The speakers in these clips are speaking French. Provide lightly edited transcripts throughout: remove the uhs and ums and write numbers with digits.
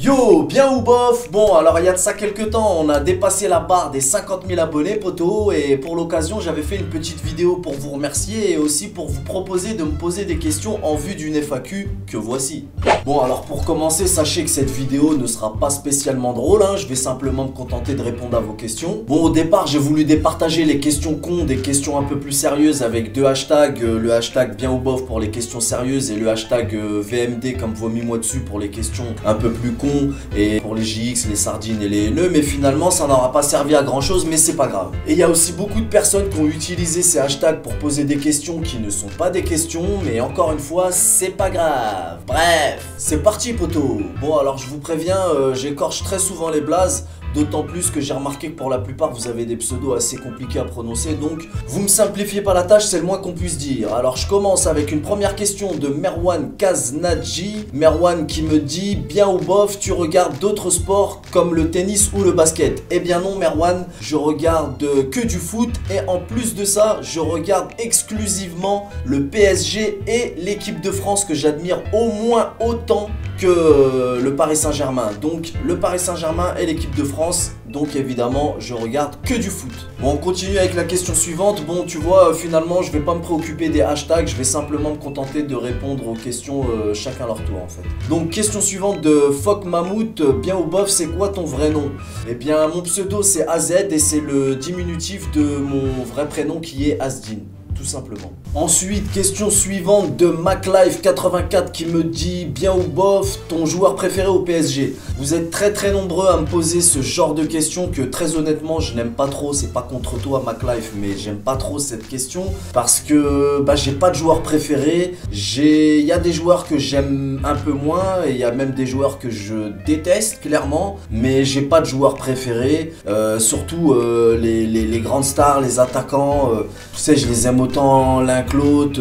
Yo, bien ou bof? Bon, alors il y a de ça quelques temps, on a dépassé la barre des 50 000 abonnés, poto, et pour l'occasion, j'avais fait une petite vidéo pour vous remercier et aussi pour vous proposer de me poser des questions en vue d'une FAQ que voici. Bon, alors pour commencer, sachez que cette vidéo ne sera pas spécialement drôle, hein, je vais simplement me contenter de répondre à vos questions. Bon, au départ, j'ai voulu départager les questions cons des questions un peu plus sérieuses avec deux hashtags, le hashtag bien ou bof pour les questions sérieuses et le hashtag VMD comme vomis-moi dessus pour les questions un peu plus cons. Et pour les JX, les sardines et les haineux, mais finalement ça n'aura pas servi à grand chose, mais c'est pas grave. Et il y a aussi beaucoup de personnes qui ont utilisé ces hashtags pour poser des questions qui ne sont pas des questions, mais encore une fois, c'est pas grave. Bref, c'est parti poto. Bon alors je vous préviens, j'écorche très souvent les blazes. D'autant plus que j'ai remarqué que pour la plupart vous avez des pseudos assez compliqués à prononcer, donc vous me simplifiez pas la tâche, c'est le moins qu'on puisse dire. Alors je commence avec une première question de Merwan Kaznadji. Merwan qui me dit: bien ou bof, tu regardes d'autres sports comme le tennis ou le basket? Eh bien non Merwan, je regarde que du foot et en plus de ça, je regarde exclusivement le PSG et l'équipe de France que j'admire au moins autant que le Paris Saint-Germain. Donc le Paris Saint-Germain et l'équipe de France, donc évidemment je regarde que du foot. Bon, on continue avec la question suivante. Bon, tu vois, finalement je vais pas me préoccuper des hashtags, je vais simplement me contenter de répondre aux questions chacun leur tour en fait. Donc question suivante de Fok Mammouth: bien ou bof, c'est quoi ton vrai nom? Eh bien mon pseudo c'est AZ et c'est le diminutif de mon vrai prénom qui est Asdin. Tout simplement. Ensuite, question suivante de MacLife84 qui me dit: bien ou bof, ton joueur préféré au PSG? Vous êtes très nombreux à me poser ce genre de questions que très honnêtement je n'aime pas trop. C'est pas contre toi MacLife, mais j'aime pas trop cette question parce que j'ai pas de joueur préféré. Il y a des joueurs que j'aime un peu moins et il y a même des joueurs que je déteste clairement, mais j'ai pas de joueur préféré. Surtout les grandes stars, les attaquants, tu sais, je les aime autant l'un que l'autre,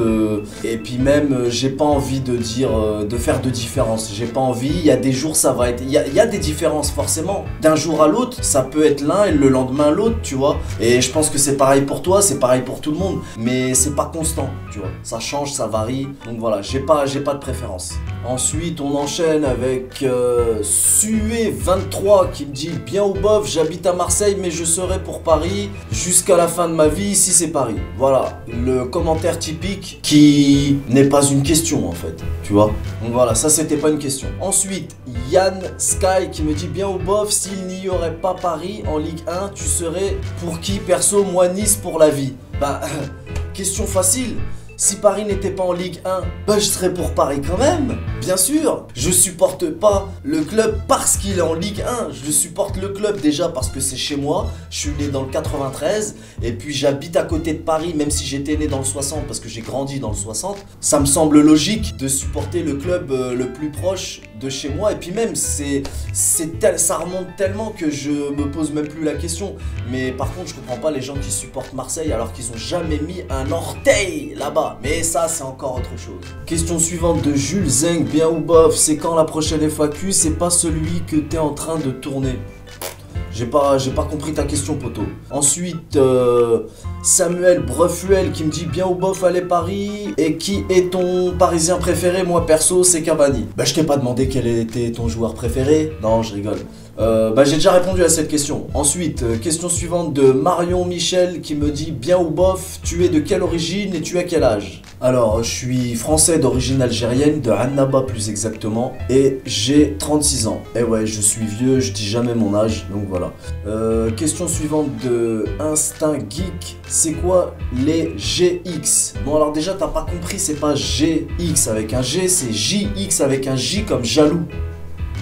et puis même j'ai pas envie de dire de faire de différence. J'ai pas envie. Il y a des jours ça va être, il y a des différences forcément d'un jour à l'autre, ça peut être l'un et le lendemain l'autre, tu vois, et je pense que c'est pareil pour toi, c'est pareil pour tout le monde, mais c'est pas constant, tu vois, ça change, ça varie, donc voilà, j'ai pas de préférence. Ensuite on enchaîne avec Sué23 qui me dit: bien ou bof, j'habite à Marseille mais je serai pour Paris jusqu'à la fin de ma vie si c'est Paris. Voilà, le commentaire typique qui n'est pas une question en fait, tu vois. Donc voilà, ça c'était pas une question. Ensuite, Yann Sky qui me dit: bien ou bof, s'il n'y aurait pas Paris en Ligue 1, tu serais pour qui? Perso, moi Nice pour la vie. Question facile. Si Paris n'était pas en Ligue 1, je serais pour Paris quand même, bien sûr. Je supporte pas le club parce qu'il est en Ligue 1. Je supporte le club déjà parce que c'est chez moi. Je suis né dans le 93 et puis j'habite à côté de Paris, même si j'étais né dans le 60 parce que j'ai grandi dans le 60. Ça me semble logique de supporter le club le plus proche de chez moi. Et puis même, ça remonte tellement que je me pose même plus la question. Mais par contre, je comprends pas les gens qui supportent Marseille alors qu'ils ont jamais mis un orteil là-bas. Mais ça, c'est encore autre chose. Question suivante de Jules Zeng: bien ou bof, c'est quand la prochaine FAQ? C'est pas celui que t'es en train de tourner. J'ai pas compris ta question, poto. Ensuite, Samuel Brefuel qui me dit: bien ou bof, allez Paris. Et qui est ton parisien préféré? Moi perso, c'est Cavani. Je t'ai pas demandé quel était ton joueur préféré. Non, je rigole. J'ai déjà répondu à cette question. Ensuite, question suivante de Marion Michel qui me dit: bien ou bof, tu es de quelle origine et tu as quel âge? Alors, je suis français d'origine algérienne, de Annaba plus exactement, et j'ai 36 ans. Et ouais, je suis vieux, je dis jamais mon âge, donc voilà. Question suivante de Instinct Geek: c'est quoi les GX? Bon alors déjà, t'as pas compris, c'est pas GX avec un G, c'est JX avec un J comme jaloux.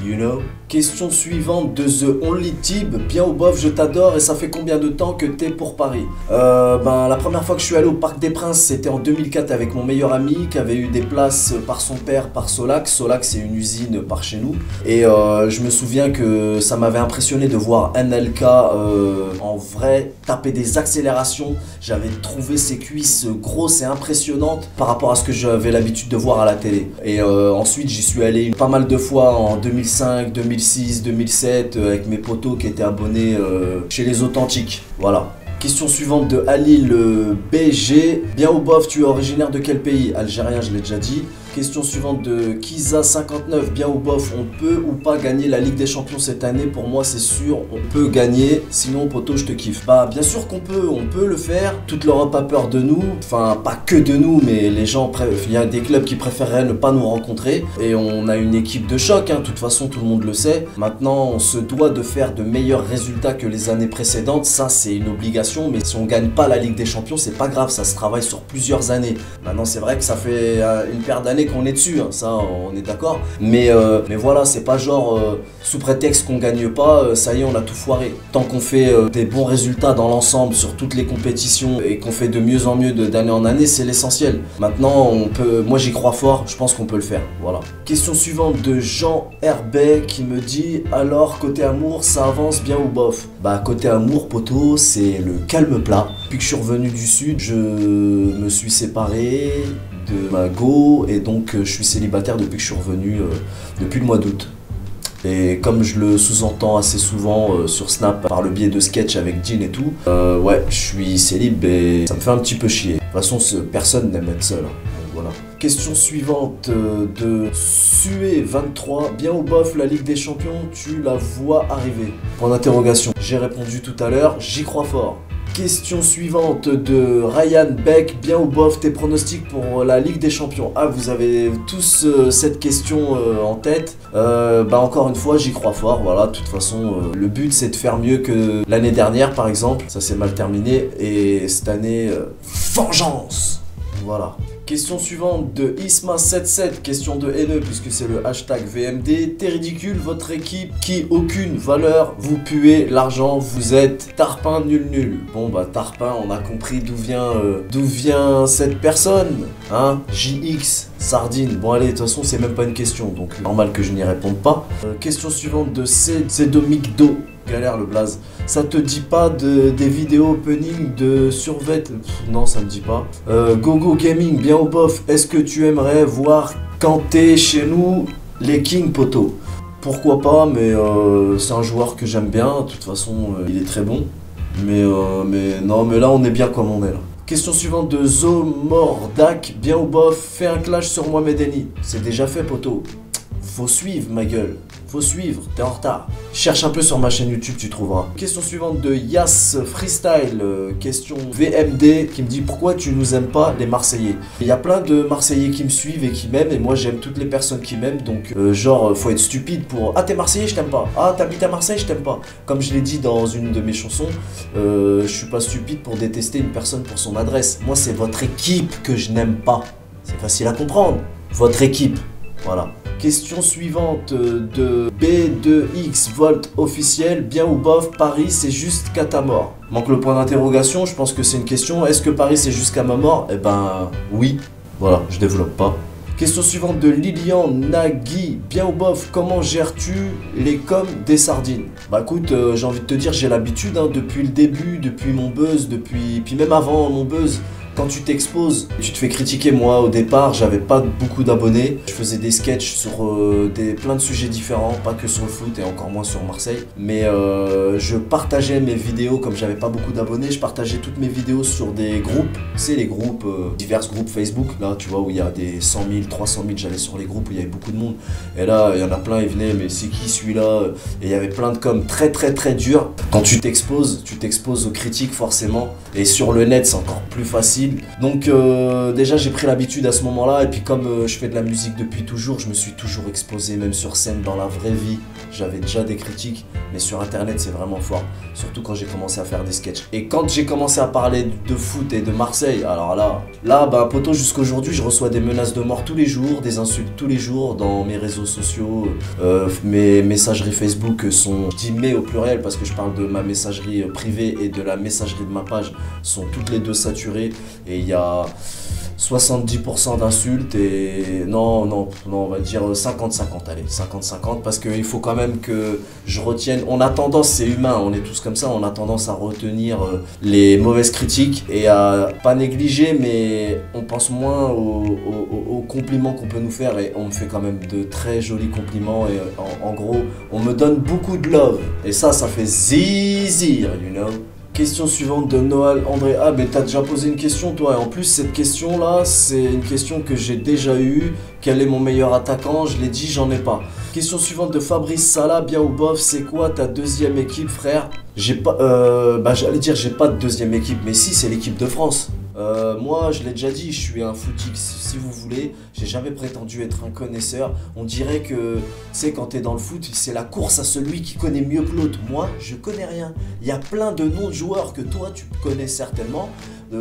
You know. Question suivante de The Only Tib: bien ou bof, je t'adore et ça fait combien de temps que t'es pour Paris? La première fois que je suis allé au Parc des Princes, c'était en 2004 avec mon meilleur ami qui avait eu des places par son père par Solac. Solac, c'est une usine par chez nous. Et je me souviens que ça m'avait impressionné de voir NLK en vrai taper des accélérations. J'avais trouvé ses cuisses grosses et impressionnantes par rapport à ce que j'avais l'habitude de voir à la télé. Et ensuite, j'y suis allé pas mal de fois en 2005, 2006, 2007 avec mes potos qui étaient abonnés chez les Authentiques. Voilà. Question suivante de Ali le BG: bien ou bof, tu es originaire de quel pays? Algérien, je l'ai déjà dit. Question suivante de Kiza59, bien ou bof, on peut ou pas gagner la Ligue des Champions cette année? Pour moi c'est sûr, on peut gagner, sinon poto je te kiffe. Bah bien sûr qu'on peut, on peut le faire, toute l'Europe a peur de nous, enfin pas que de nous, mais les gens, il y a des clubs qui préféreraient ne pas nous rencontrer, et on a une équipe de choc, hein. De toute façon tout le monde le sait. Maintenant on se doit de faire de meilleurs résultats que les années précédentes, ça c'est une obligation, mais si on gagne pas la Ligue des Champions c'est pas grave, ça se travaille sur plusieurs années. Maintenant c'est vrai que ça fait une paire d'années qu'on est dessus, hein, ça on est d'accord, mais voilà, c'est pas genre sous prétexte qu'on gagne pas, ça y est on a tout foiré. Tant qu'on fait des bons résultats dans l'ensemble sur toutes les compétitions et qu'on fait de mieux en mieux d'année en année, c'est l'essentiel. Maintenant on peut, moi j'y crois fort, je pense qu'on peut le faire, voilà. Question suivante de Jean Herbet qui me dit alors côté amour ça avance bien ou bof? Bah côté amour poto c'est le calme plat. Depuis que je suis revenu du sud, je me suis séparé de ma go et donc je suis célibataire depuis que je suis revenu depuis le mois d'août. Et comme je le sous-entends assez souvent sur Snap par le biais de sketch avec Jean et tout, ouais, je suis célib et ça me fait un petit peu chier. De toute façon, personne n'aime être seul, hein. Donc voilà. Question suivante de Sué23, bien ou bof, la Ligue des Champions, tu la vois arriver? Point d'interrogation. J'ai répondu tout à l'heure, j'y crois fort. Question suivante de Ryan Beck, bien ou bof, tes pronostics pour la Ligue des Champions? Ah, vous avez tous cette question en tête. Bah encore une fois, j'y crois fort, voilà, de toute façon, le but c'est de faire mieux que l'année dernière par exemple, ça s'est mal terminé, et cette année, vengeance! Voilà. Question suivante de Isma77, question de haineux puisque c'est le hashtag VMD. T'es ridicule, votre équipe qui aucune valeur, vous puez l'argent, vous êtes tarpin nul. Bon bah tarpin, on a compris d'où vient cette personne, hein, JX, sardine. Bon allez, de toute façon c'est même pas une question, donc normal que je n'y réponde pas. Question suivante de Cédomicdo. Galère le blaze. Ça te dit pas des vidéos opening de survêt? Non, ça me dit pas. Gogo Gaming, bien ou bof, est-ce que tu aimerais voir quand t'es chez nous les King poto? Pourquoi pas, mais c'est un joueur que j'aime bien. De toute façon, il est très bon. Mais non, mais là on est bien comme on est là. Question suivante de Zomordak, bien ou bof, fais un clash sur Mohamed Eni. C'est déjà fait poto. Faut suivre ma gueule. Faut suivre, t'es en retard. Cherche un peu sur ma chaîne YouTube, tu trouveras. Question suivante de Yas Freestyle, question VMD, qui me dit pourquoi tu nous aimes pas les Marseillais? Il y a plein de Marseillais qui me suivent et qui m'aiment, et moi j'aime toutes les personnes qui m'aiment, donc genre faut être stupide pour ah t'es Marseillais, je t'aime pas. Ah t'habites à Marseille, je t'aime pas. Comme je l'ai dit dans une de mes chansons, je suis pas stupide pour détester une personne pour son adresse. Moi c'est votre équipe que je n'aime pas. C'est facile à comprendre. Votre équipe, voilà. Question suivante de B2X Volt officiel, bien ou bof, Paris c'est juste qu'à ta mort? Manque le point d'interrogation, je pense que c'est une question. Est-ce que Paris c'est jusqu'à ma mort? Eh ben oui, voilà, je développe pas. Question suivante de Lilian Nagui, bien ou bof, comment gères-tu les coms des sardines? Bah écoute, j'ai envie de te dire, j'ai l'habitude, hein, depuis le début, depuis mon buzz, puis même avant mon buzz. Quand tu t'exposes, tu te fais critiquer. Moi au départ j'avais pas beaucoup d'abonnés, je faisais des sketchs sur plein de sujets différents, pas que sur le foot et encore moins sur Marseille, mais je partageais mes vidéos. Comme j'avais pas beaucoup d'abonnés, je partageais toutes mes vidéos sur des groupes, tu sais les groupes, divers groupes Facebook, là tu vois où il y a des 100 000, 300 000, j'allais sur les groupes où il y avait beaucoup de monde, et là il y en a plein, ils venaient, mais c'est qui celui-là? Et il y avait plein de coms très durs. Quand tu t'exposes aux critiques forcément, et sur le net c'est encore plus facile. Donc déjà j'ai pris l'habitude à ce moment-là, et puis comme je fais de la musique depuis toujours, je me suis toujours exposé, même sur scène, dans la vraie vie. J'avais déjà des critiques, mais sur internet c'est vraiment fort, surtout quand j'ai commencé à faire des sketchs. Et quand j'ai commencé à parler de foot et de Marseille, alors là bah poto, jusqu'aujourd'hui je reçois des menaces de mort tous les jours, des insultes tous les jours dans mes réseaux sociaux. Mes messageries Facebook sont, je dis mais au pluriel parce que je parle de ma messagerie privée et de la messagerie de ma page, sont toutes les deux saturées. Et il y a 70% d'insultes et non, on va dire 50-50, allez, 50-50, parce qu'il faut quand même que je retienne. On a tendance, c'est humain, on est tous comme ça, on a tendance à retenir les mauvaises critiques et à pas négliger, mais on pense moins aux compliments qu'on peut nous faire, et on me fait quand même de très jolis compliments, et en gros, on me donne beaucoup de love, et ça fait zizir, you know. Question suivante de Noël André. Ah, mais t'as déjà posé une question, toi. Et en plus, cette question-là, c'est une question que j'ai déjà eue. Quel est mon meilleur attaquant? Je l'ai dit, j'en ai pas. Question suivante de Fabrice Salah. Bien ou bof, c'est quoi ta deuxième équipe, frère? J'ai pas. J'allais dire, j'ai pas de deuxième équipe. Mais si, c'est l'équipe de France. Moi, je l'ai déjà dit, je suis un footix, si vous voulez. J'ai jamais prétendu être un connaisseur. On dirait que, tu sais, quand t'es dans le foot, c'est la course à celui qui connaît mieux que l'autre. Moi, je connais rien. Il y a plein de noms de joueurs que toi, tu connais certainement,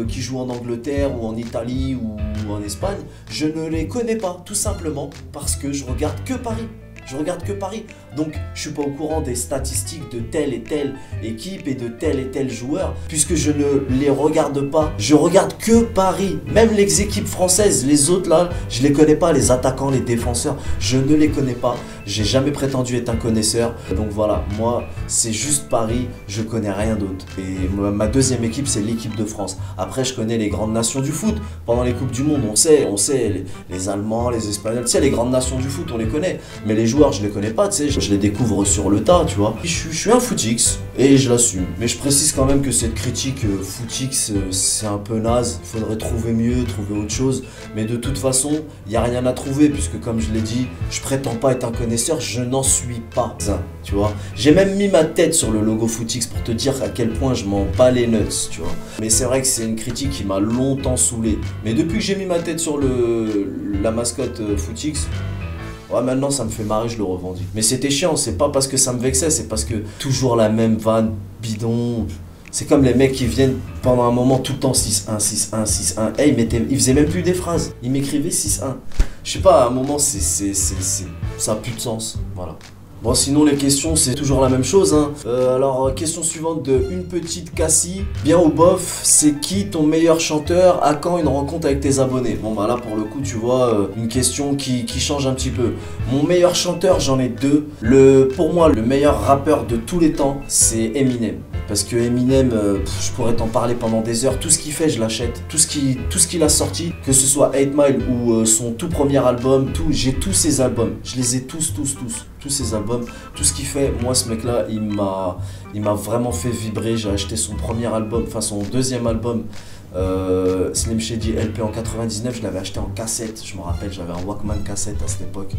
qui jouent en Angleterre ou en Italie ou en Espagne. Je ne les connais pas, tout simplement, parce que je regarde que Paris. Je regarde que Paris, donc je suis pas au courant des statistiques de telle et telle équipe et de tel et tel joueur, puisque je ne les regarde pas. Je regarde que Paris, même les équipes françaises, les autres là, je les connais pas, les attaquants, les défenseurs, je ne les connais pas. J'ai jamais prétendu être un connaisseur, donc voilà, moi c'est juste Paris, je connais rien d'autre. Et ma deuxième équipe c'est l'équipe de France. Après je connais les grandes nations du foot, pendant les Coupes du Monde on sait les Allemands, les Espagnols, tu sais les grandes nations du foot on les connaît, mais les joueurs je les connais pas, tu sais, je les découvre sur le tas, tu vois. Je suis un footix et je l'assume. Mais je précise quand même que cette critique footix c'est un peu naze, il faudrait trouver mieux, trouver autre chose. Mais de toute façon, il n'y a rien à trouver puisque comme je l'ai dit, je prétends pas être un connaisseur, je n'en suis pas un, tu vois. J'ai même mis ma tête sur le logo footix pour te dire à quel point je m'en bats les nuts, tu vois. Mais c'est vrai que c'est une critique qui m'a longtemps saoulé. Mais depuis que j'ai mis ma tête sur la mascotte footix, ouais, maintenant ça me fait marrer, je le revendique. Mais c'était chiant, c'est pas parce que ça me vexait, c'est parce que toujours la même vanne bidon. C'est comme les mecs qui viennent pendant un moment tout le temps 6-1, 6-1, 6-1. Hey, ils faisaient même plus des phrases, ils m'écrivaient 6-1. Je sais pas, à un moment ça a plus de sens, voilà. Bon, sinon les questions c'est toujours la même chose hein. Alors question suivante de Une Petite Cassie. Bien ou bof, c'est qui ton meilleur chanteur? À quand une rencontre avec tes abonnés? Bon bah là pour le coup tu vois une question qui change un petit peu. Mon meilleur chanteur j'en ai deux. Pour moi le meilleur rappeur de tous les temps c'est Eminem. Parce que Eminem, je pourrais t'en parler pendant des heures. Tout ce qu'il fait, je l'achète. Tout ce qu'il a sorti, que ce soit 8 Mile ou son tout premier album, j'ai tous ses albums. Je les ai tous ses albums. Tout ce qu'il fait, moi ce mec-là, il m'a vraiment fait vibrer. J'ai acheté son premier album, enfin son deuxième album. Slim Shady LP en 99, je l'avais acheté en cassette, je me rappelle, j'avais un Walkman cassette à cette époque,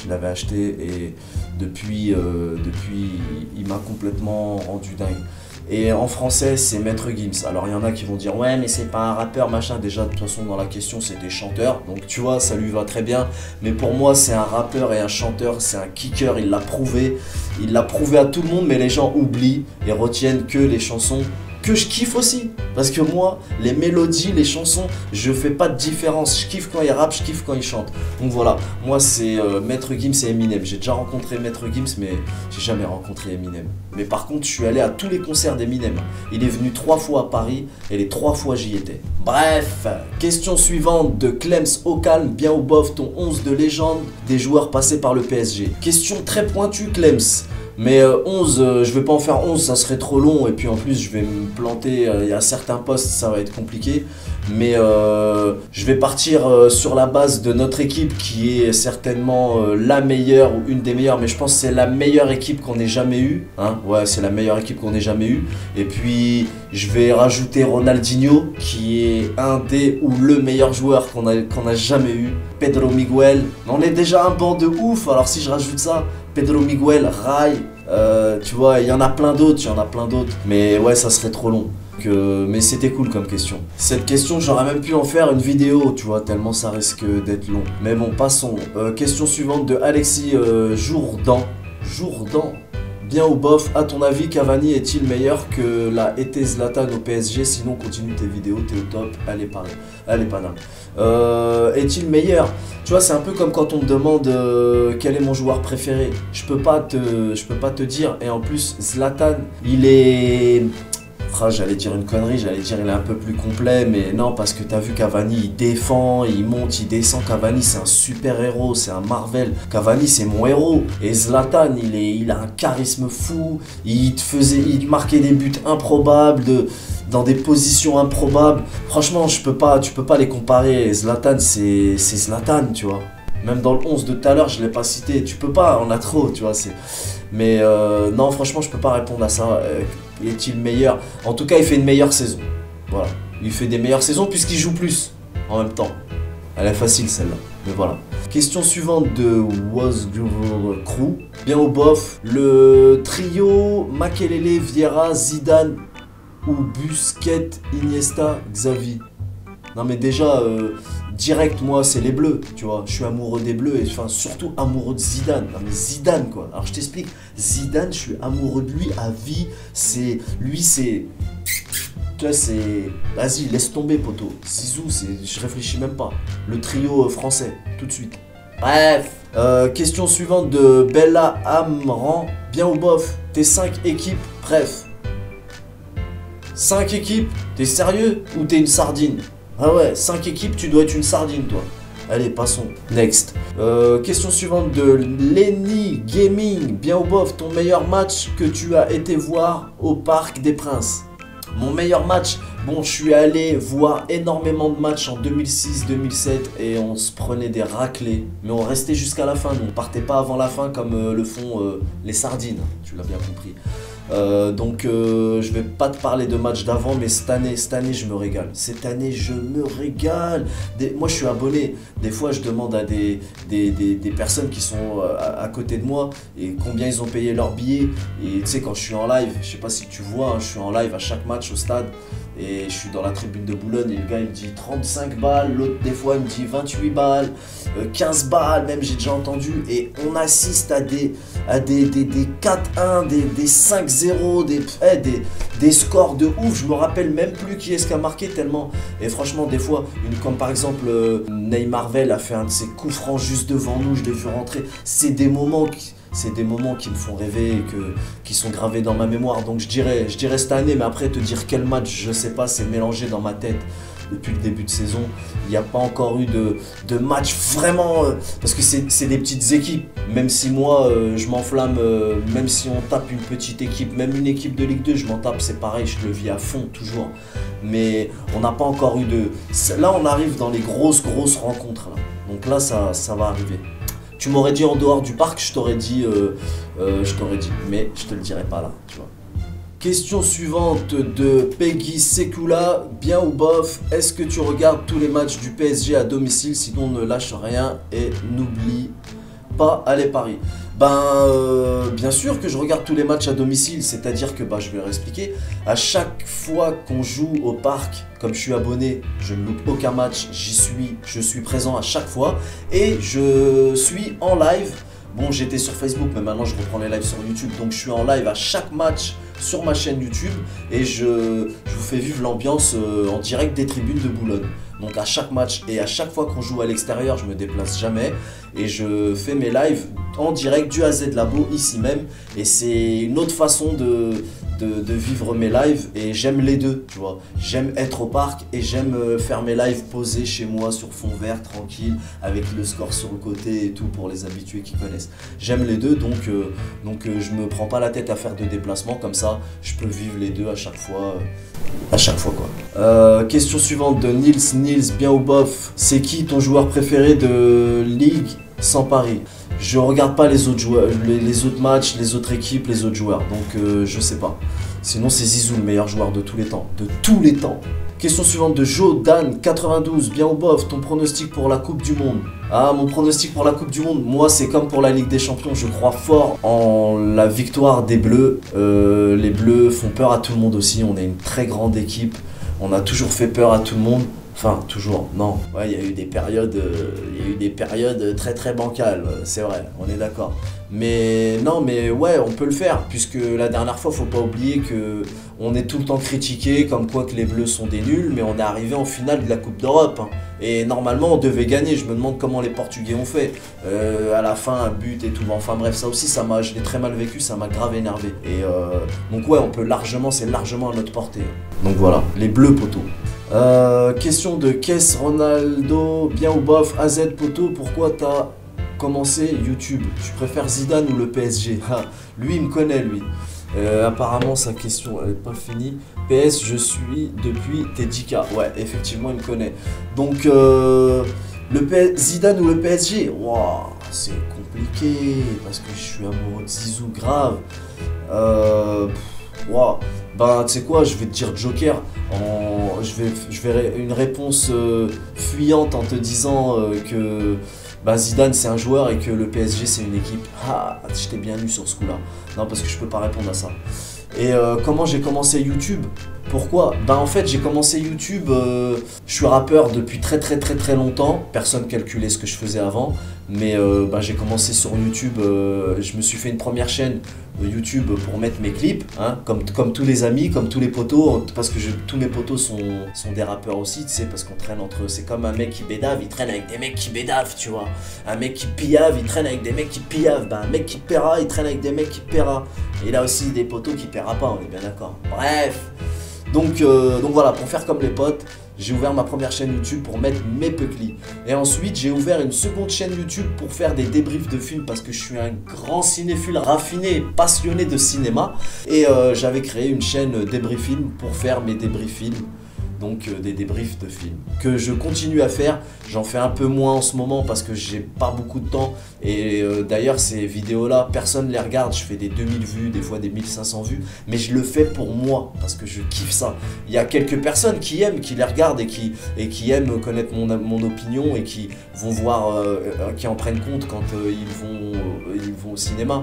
je l'avais acheté et depuis il m'a complètement rendu dingue. Et en français c'est Maître Gims. Alors il y en a qui vont dire ouais mais c'est pas un rappeur machin, déjà de toute façon dans la question c'était chanteur, donc tu vois ça lui va très bien, mais pour moi c'est un rappeur et un chanteur, c'est un kicker, il l'a prouvé à tout le monde, mais les gens oublient et retiennent que les chansons que je kiffe aussi, parce que moi les mélodies, les chansons, je fais pas de différence, je kiffe quand il rappe, je kiffe quand il chante. Donc voilà, moi c'est Maître Gims et Eminem. J'ai déjà rencontré Maître Gims mais j'ai jamais rencontré Eminem. Mais par contre je suis allé à tous les concerts d'Eminem. Il est venu 3 fois à Paris et les 3 fois j'y étais. Bref, question suivante de Clems au calme. Bien ou bof ton 11 de légende des joueurs passés par le PSG? Question très pointue Clems. Mais 11, je vais pas en faire 11, ça serait trop long et puis en plus je vais me planter, il y a certains postes, ça va être compliqué. Mais je vais partir sur la base de notre équipe qui est certainement la meilleure ou une des meilleures, mais je pense que c'est la meilleure équipe qu'on ait jamais eue. Hein, ouais, c'est la meilleure équipe qu'on ait jamais eue. Et puis je vais rajouter Ronaldinho qui est un des ou le meilleur joueur qu'on a jamais eu. Pedro Miguel, on est déjà un banc de ouf, alors si je rajoute ça, Pedro Miguel, Rai, tu vois, il y en a plein d'autres, mais ouais, ça serait trop long. Mais c'était cool comme question. Cette question, j'aurais même pu en faire une vidéo, tu vois, tellement ça risque d'être long. Mais bon, passons. Question suivante de Alexis Jourdan. Bien ou bof, à ton avis, Cavani est-il meilleur que l'a été Zlatan au PSG? Sinon, continue tes vidéos, t'es au top, allez Paname. Est-il meilleur? Tu vois, c'est un peu comme quand on me demande quel est mon joueur préféré. Je peux pas te dire. Et en plus, Zlatan, il est... J'allais dire une connerie, il est un peu plus complet, mais non, parce que t'as vu Cavani, il défend, il monte, il descend. Cavani, c'est un super héros, c'est un Marvel. Cavani, c'est mon héros. Et Zlatan, il a un charisme fou, il marquait des buts improbables, dans des positions improbables. Franchement, tu peux pas les comparer. Zlatan, c'est Zlatan, tu vois. Même dans le 11 de tout à l'heure, je l'ai pas cité. Tu peux pas, on a trop, tu vois. Mais non, franchement, je peux pas répondre à ça. Est-il meilleur? En tout cas, il fait une meilleure saison. Voilà. Il fait des meilleures saisons puisqu'il joue plus en même temps. Elle est facile celle-là. Mais voilà. Question suivante de Was Crew. Bien ou bof, le trio Makelele, Vieira, Zidane ou Busquets, Iniesta, Xavi. Non mais déjà, direct moi c'est les Bleus, tu vois. Je suis amoureux des Bleus et enfin surtout amoureux de Zidane. Non mais Zidane quoi. Alors je t'explique, Zidane, je suis amoureux de lui à vie. Lui c'est... Tu vois c'est... Vas-y, laisse tomber poto. Zizou, je réfléchis même pas. Le trio français, tout de suite. Bref. Question suivante de Bella Amran. Bien ou bof, tes 5 équipes, bref. 5 équipes, t'es sérieux ou t'es une sardine? Ah ouais, 5 équipes, tu dois être une sardine, toi. Allez, passons. Next. Question suivante de Lenny Gaming. Bien ou bof, ton meilleur match que tu as été voir au Parc des Princes? Mon meilleur match, bon, je suis allé voir énormément de matchs en 2006-2007 et on se prenait des raclés. Mais on restait jusqu'à la fin, donc on partait pas avant la fin comme le font les sardines. Tu l'as bien compris. Donc je vais pas te parler de matchs d'avant, mais cette année je me régale. Cette année je me régale. Moi je suis abonné. Des fois je demande à des personnes qui sont à côté de moi et combien ils ont payé leur billet. Et tu sais quand je suis en live, je sais pas si tu vois, hein, je suis en live à chaque match au stade. Et je suis dans la tribune de Boulogne et le gars il me dit 35 balles, l'autre des fois il me dit 28 balles, 15 balles même j'ai déjà entendu. Et on assiste à des 4-1, des 5-0, des scores de ouf. Je me rappelle même plus qui est-ce qui a marqué tellement. Et franchement des fois, comme par exemple Neymar a fait un de ses coups francs juste devant nous, je l'ai vu rentrer. C'est des moments qui me font rêver et qui sont gravés dans ma mémoire. Donc je dirais cette année, mais après te dire quel match, je sais pas, c'est mélangé dans ma tête. Depuis le début de saison, il n'y a pas encore eu de match vraiment... parce que c'est des petites équipes. Même si moi, je m'enflamme, même si on tape une petite équipe, même une équipe de Ligue 2, je m'en tape, c'est pareil, je le vis à fond, toujours. Mais on n'a pas encore eu de... Là, on arrive dans les grosses rencontres. Là. Donc là, ça va arriver. Tu m'aurais dit en dehors du parc, je t'aurais dit, mais je te le dirai pas là, tu vois. Question suivante de Peggy Sekula. Bien ou bof, est-ce que tu regardes tous les matchs du PSG à domicile? Sinon ne lâche rien et n'oublie pas aller Paris. Bien sûr que je regarde tous les matchs à domicile, c'est-à-dire que je vais réexpliquer. À chaque fois qu'on joue au parc, comme je suis abonné, je ne loupe aucun match, je suis présent à chaque fois et je suis en live. Bon, j'étais sur Facebook, mais maintenant je reprends les lives sur YouTube, donc je suis en live à chaque match sur ma chaîne YouTube et je vous fais vivre l'ambiance en direct des tribunes de Boulogne. Donc à chaque match et à chaque fois qu'on joue à l'extérieur, je me déplace jamais et je fais mes lives en direct du AZ Labo ici même et c'est une autre façon de vivre mes lives et j'aime les deux, tu vois. J'aime être au parc et j'aime faire mes lives posés chez moi sur fond vert, tranquille, avec le score sur le côté et tout pour les habitués qui connaissent. J'aime les deux donc je me prends pas la tête à faire de déplacements comme ça, je peux vivre les deux à chaque fois quoi. Question suivante de Nils, bien ou bof, c'est qui ton joueur préféré de Ligue sans Paris? Je regarde pas les autres joueurs, les autres matchs, les autres équipes, les autres joueurs, donc je sais pas. Sinon c'est Zizou le meilleur joueur de tous les temps, Question suivante de Jodan92, bien ou bof, ton pronostic pour la Coupe du Monde? Ah, mon pronostic pour la Coupe du Monde, moi c'est comme pour la Ligue des Champions, je crois fort en la victoire des Bleus. Les Bleus font peur à tout le monde aussi, on est une très grande équipe, on a toujours fait peur à tout le monde. Enfin, toujours, non. Ouais, il y a eu des périodes très très bancales, c'est vrai, on est d'accord. Mais non, mais ouais, on peut le faire, puisque la dernière fois, faut pas oublier que on est tout le temps critiqué, comme quoi que les Bleus sont des nuls, mais on est arrivé en finale de la Coupe d'Europe. Hein. Et normalement, on devait gagner. Je me demande comment les Portugais ont fait. À la fin, un but et tout. Enfin bref, ça aussi, je l'ai très mal vécu, ça m'a grave énervé. Et donc ouais, on peut largement, c'est largement à notre portée. Donc voilà, les Bleus, poteau. Question de Kess Ronaldo, bien ou bof, AZ poteau, pourquoi t'as commencé YouTube? Tu préfères Zidane ou le PSG? Lui il me connaît lui. Apparemment sa question elle n'est pas finie. PS je suis depuis TDK. Ouais effectivement il me connaît. Donc Zidane ou le PSG? Wow, c'est compliqué. compliqué, parce que je suis amoureux de Zizou, grave. Wow. Ben, tu sais quoi, je vais te dire Joker. Je vais une réponse fuyante en te disant que bah, Zidane c'est un joueur et que le PSG c'est une équipe. Ah, je t'ai bien eu sur ce coup-là. Non, parce que je peux pas répondre à ça. Et comment j'ai commencé YouTube? Pourquoi? Ben en fait j'ai commencé YouTube, je suis rappeur depuis très longtemps. Personne calculait ce que je faisais avant. Mais ben, j'ai commencé sur YouTube, je me suis fait une première chaîne YouTube pour mettre mes clips, hein, comme tous les amis, comme tous les potos, parce que tous mes potos sont des rappeurs aussi, tu sais, parce qu'on traîne entre eux. C'est comme un mec qui bédave, il traîne avec des mecs qui bédavent, tu vois. Un mec qui pillave, il traîne avec des mecs qui pillavent. Ben, un mec qui paiera, il traîne avec des mecs qui paiera. Et là aussi des potos qui paiera pas, on est bien d'accord. Bref. Donc voilà, pour faire comme les potes, j'ai ouvert ma première chaîne YouTube pour mettre mes Peucli. Et ensuite, j'ai ouvert une seconde chaîne YouTube pour faire des débriefs de films parce que je suis un grand cinéphile raffiné et passionné de cinéma. Et j'avais créé une chaîne débrief film pour faire mes débriefs films. Donc des débriefs de films que je continue à faire. J'en fais un peu moins en ce moment parce que j'ai pas beaucoup de temps. Et d'ailleurs ces vidéos là, personne les regarde. Je fais des 2000 vues, des fois des 1500 vues. Mais je le fais pour moi parce que je kiffe ça. Il y a quelques personnes qui aiment, qui les regardent et qui aiment connaître mon opinion et qui vont voir, qui en prennent compte quand ils vont au cinéma.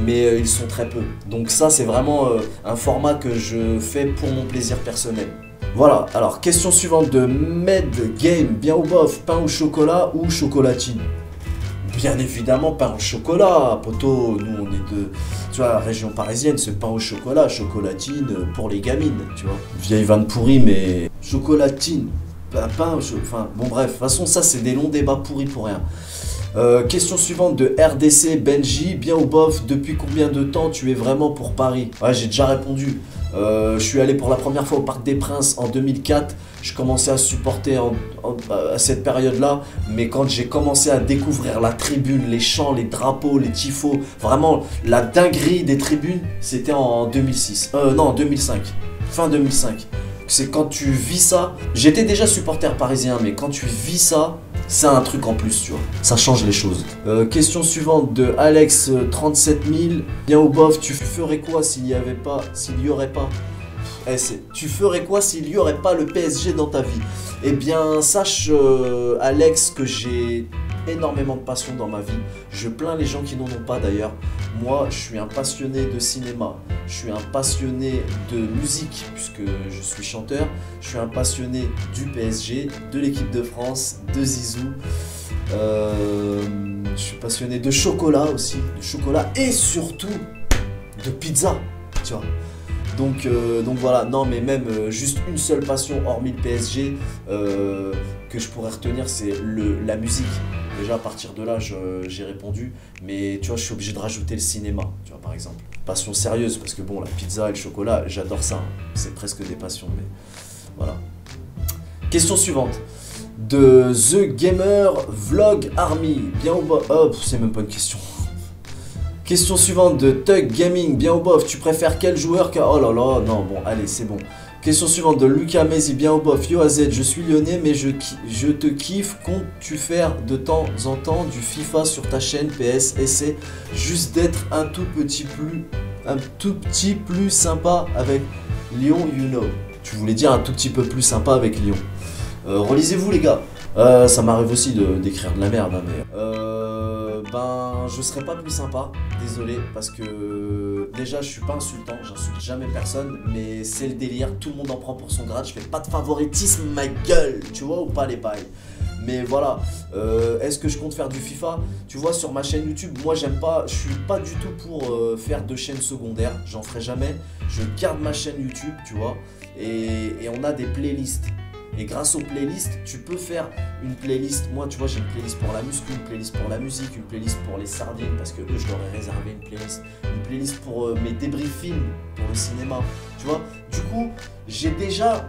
Mais ils sont très peu. Donc ça c'est vraiment un format que je fais pour mon plaisir personnel. Voilà, alors question suivante de Med Game, bien ou bof, pain au chocolat ou chocolatine? Bien évidemment pain au chocolat, poto, nous on est de, tu vois, région parisienne, c'est pain au chocolat, chocolatine pour les gamines, tu vois. Vieille vanne pourrie mais chocolatine, pain, enfin bon bref, de toute façon ça c'est des longs débats pourris pour rien. Question suivante de RDC Benji, bien ou bof, depuis combien de temps tu es vraiment pour Paris? Ouais, j'ai déjà répondu. Je suis allé pour la première fois au Parc des Princes en 2004. Je commençais à supporter à cette période-là. Mais quand j'ai commencé à découvrir la tribune, les chants, les drapeaux, les tifos, vraiment la dinguerie des tribunes, c'était en 2006. Non, en 2005. Fin 2005. C'est quand tu vis ça. J'étais déjà supporter parisien, mais quand tu vis ça, c'est un truc en plus, tu vois. Ça change les choses. Question suivante de Alex 37000. Bien ou bof, tu ferais quoi s'il y aurait pas tu ferais quoi s'il y aurait pas le PSG dans ta vie? Eh bien, sache Alex que j'ai énormément de passion dans ma vie. Je plains les gens qui n'en ont pas d'ailleurs. Moi, je suis un passionné de cinéma. Je suis un passionné de musique puisque je suis chanteur. Je suis un passionné du PSG, de l'équipe de France, de Zizou. Je suis passionné de chocolat aussi, de chocolat et surtout de pizza, tu vois. Donc voilà, non mais même juste une seule passion hormis le PSG que je pourrais retenir, c'est la musique. Déjà à partir de là j'ai répondu, mais tu vois je suis obligé de rajouter le cinéma, tu vois par exemple. Passion sérieuse parce que bon la pizza et le chocolat j'adore ça, hein. C'est presque des passions mais voilà. Question suivante de The Gamer Vlog Army, bien ou bof, oh c'est même pas une question. Question suivante de Tug Gaming, bien ou bof, tu préfères quel joueur que... Oh là là, non bon allez c'est bon. Question suivante de Lucas Mézi, bien ou bof, yo AZ, je suis lyonnais mais je te kiffe, comptes-tu faire de temps en temps du FIFA sur ta chaîne PS? Essaie juste d'être un tout petit plus sympa avec Lyon, you know. Tu voulais dire un tout petit peu plus sympa avec Lyon. Relisez-vous les gars. Ça m'arrive aussi d'écrire de la merde, hein, mais... Ben, je serais pas plus sympa, désolé, parce que déjà je suis pas insultant, j'insulte jamais personne, mais c'est le délire, tout le monde en prend pour son grade, je fais pas de favoritisme, ma gueule, tu vois ou pas les bails. Mais voilà, est-ce que je compte faire du FIFA? Tu vois sur ma chaîne YouTube, moi j'aime pas, je suis pas du tout pour faire de chaîne secondaire, j'en ferai jamais, je garde ma chaîne YouTube, tu vois, et on a des playlists. Et grâce aux playlists, tu peux faire une playlist. Moi, tu vois, j'ai une playlist pour la muscu, une playlist pour la musique, une playlist pour les sardines, parce que eux, je leur ai réservé une playlist pour mes débriefs films, pour le cinéma. Tu vois, du coup, j'ai déjà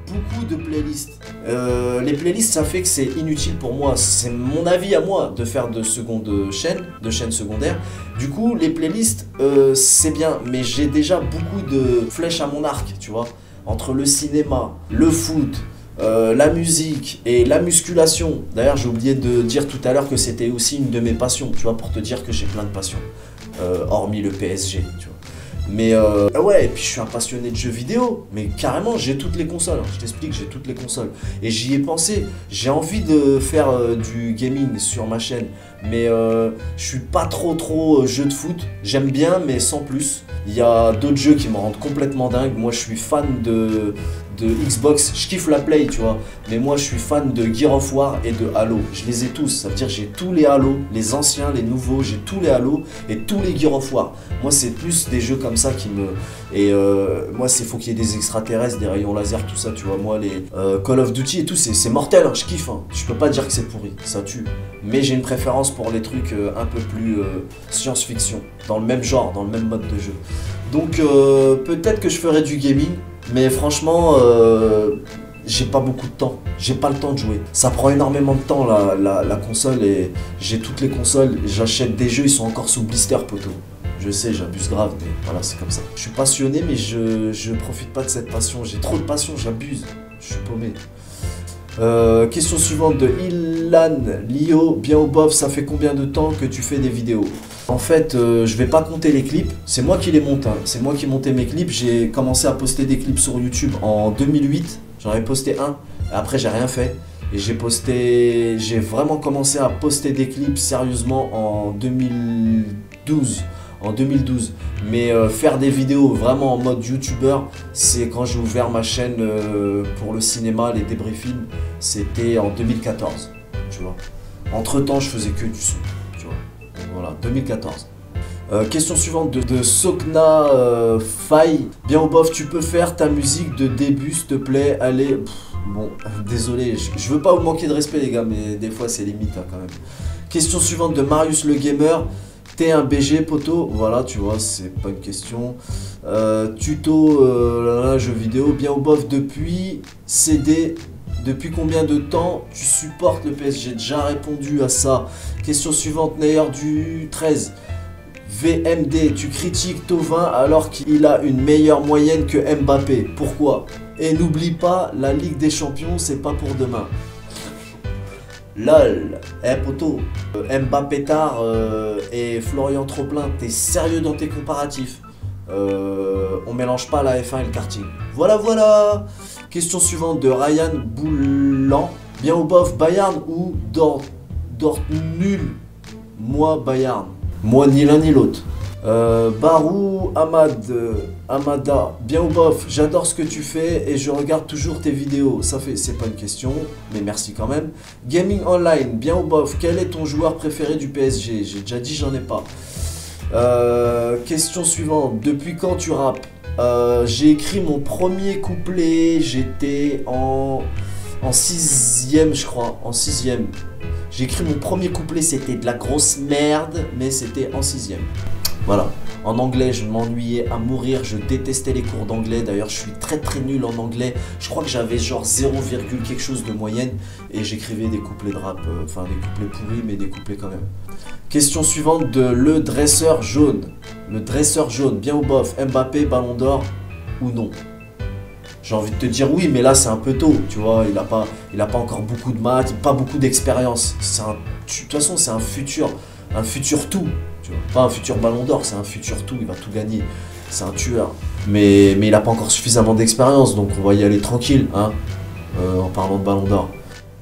beaucoup de playlists. Les playlists, ça fait que c'est inutile pour moi. C'est mon avis à moi de faire de chaînes secondaires. Du coup, les playlists, c'est bien, mais j'ai déjà beaucoup de flèches à mon arc, tu vois, entre le cinéma, le foot. la musique et la musculation. D'ailleurs, j'ai oublié de dire tout à l'heure que c'était aussi une de mes passions, tu vois, pour te dire que j'ai plein de passions, hormis le PSG, tu vois. Mais ouais, et puis je suis un passionné de jeux vidéo, mais carrément j'ai toutes les consoles, hein. Je t'explique, j'ai toutes les consoles. Et j'y ai pensé, j'ai envie de faire du gaming sur ma chaîne, mais je suis pas trop jeu de foot, j'aime bien mais sans plus. Il y a d'autres jeux qui me rendent complètement dingue, moi je suis fan de Xbox, je kiffe la Play, tu vois, mais moi je suis fan de Gears of War et de Halo, je les ai tous, ça veut dire j'ai tous les Halo, les anciens, les nouveaux, j'ai tous les Halo et tous les Gears of War. Moi c'est plus des jeux comme ça qui me... Et moi c'est faut qu'il y ait des extraterrestres, des rayons laser, tout ça, tu vois, moi les Call of Duty et tout, c'est mortel, hein, je kiffe, hein. Je peux pas dire que c'est pourri, ça tue, mais j'ai une préférence pour les trucs un peu plus science-fiction, dans le même genre, dans le même mode de jeu. Donc peut-être que je ferai du gaming, mais franchement, j'ai pas beaucoup de temps. J'ai pas le temps de jouer. Ça prend énormément de temps la console et j'ai toutes les consoles. J'achète des jeux, ils sont encore sous blister, poteau. Je sais, j'abuse grave, mais voilà, c'est comme ça. Je suis passionné, mais je profite pas de cette passion. J'ai trop de passion, j'abuse. Je suis paumé. Question suivante de Ilan Lio. Bien ou bof, ça fait combien de temps que tu fais des vidéos? En fait, je vais pas compter les clips, c'est moi qui les monte, hein. C'est moi qui montais mes clips. J'ai commencé à poster des clips sur YouTube en 2008, j'en avais posté un, après j'ai rien fait. Et j'ai vraiment commencé à poster des clips sérieusement en 2012. Mais faire des vidéos vraiment en mode youtubeur, c'est quand j'ai ouvert ma chaîne pour le cinéma, les débriefings, c'était en 2014, tu vois. Entre temps, je faisais que du son, tu vois. Donc voilà, 2014. Question suivante de Sokna Faye. Bien ou bof, tu peux faire ta musique de début, s'il te plaît. Allez, bon, désolé, je veux pas vous manquer de respect, les gars, mais des fois c'est limite, hein, quand même. Question suivante de Marius le Gamer. T'es un BG, poteau? Voilà, tu vois, c'est pas une question. Tuto, jeu vidéo. Bien ou bof, depuis CD. Depuis combien de temps tu supportes le PS? J'ai déjà répondu à ça. Question suivante, Nayer du 13. VMD, tu critiques Thauvin alors qu'il a une meilleure moyenne que Mbappé. Pourquoi? Et n'oublie pas, la Ligue des Champions, c'est pas pour demain. LOL, poto, Mbappé tard et Florian Troplin, t'es sérieux dans tes comparatifs? On mélange pas la F1 et le karting. Voilà. Question suivante de Ryan Boulan. Bien ou bof, Bayern ou Dort nul? Moi, Bayern. Moi, ni l'un ni l'autre. Barou Amada, bien ou bof, j'adore ce que tu fais et je regarde toujours tes vidéos. C'est pas une question, mais merci quand même. Gaming online, bien ou bof, quel est ton joueur préféré du PSG? J'ai déjà dit, j'en ai pas. Question suivante, depuis quand tu rappes? J'ai écrit mon premier couplet, j'étais en 6ème, je crois, en 6ème. J'ai écrit mon premier couplet, c'était de la grosse merde, mais c'était en 6ème. Voilà. En anglais, je m'ennuyais à mourir, je détestais les cours d'anglais. D'ailleurs, je suis très nul en anglais. Je crois que j'avais genre 0, quelque chose de moyenne. Et j'écrivais des couplets de rap, enfin des couplets pourris, mais des couplets quand même. Question suivante de Le Dresseur Jaune. Le Dresseur Jaune, bien ou bof, Mbappé, Ballon d'Or ou non? J'ai envie de te dire oui, mais là c'est un peu tôt, tu vois, il a pas encore beaucoup de maths, pas beaucoup d'expérience. De toute façon, c'est un futur tout, tu vois. Pas un futur Ballon d'Or, c'est un futur tout, il va tout gagner. C'est un tueur. Mais il a pas encore suffisamment d'expérience, donc on va y aller tranquille, hein, en parlant de Ballon d'Or.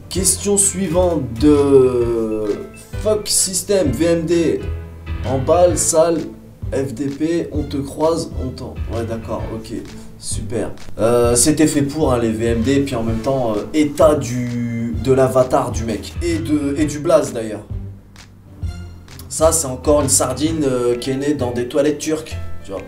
Question suivante de Fuck System, VMD, en balle, salle, FDP, on te croise, on t'en... Ouais d'accord, ok, super. C'était fait pour, hein, les VMD, et puis en même temps, état de l'avatar du mec. Et du blaze d'ailleurs. Ça c'est encore une sardine qui est née dans des toilettes turques, tu vois.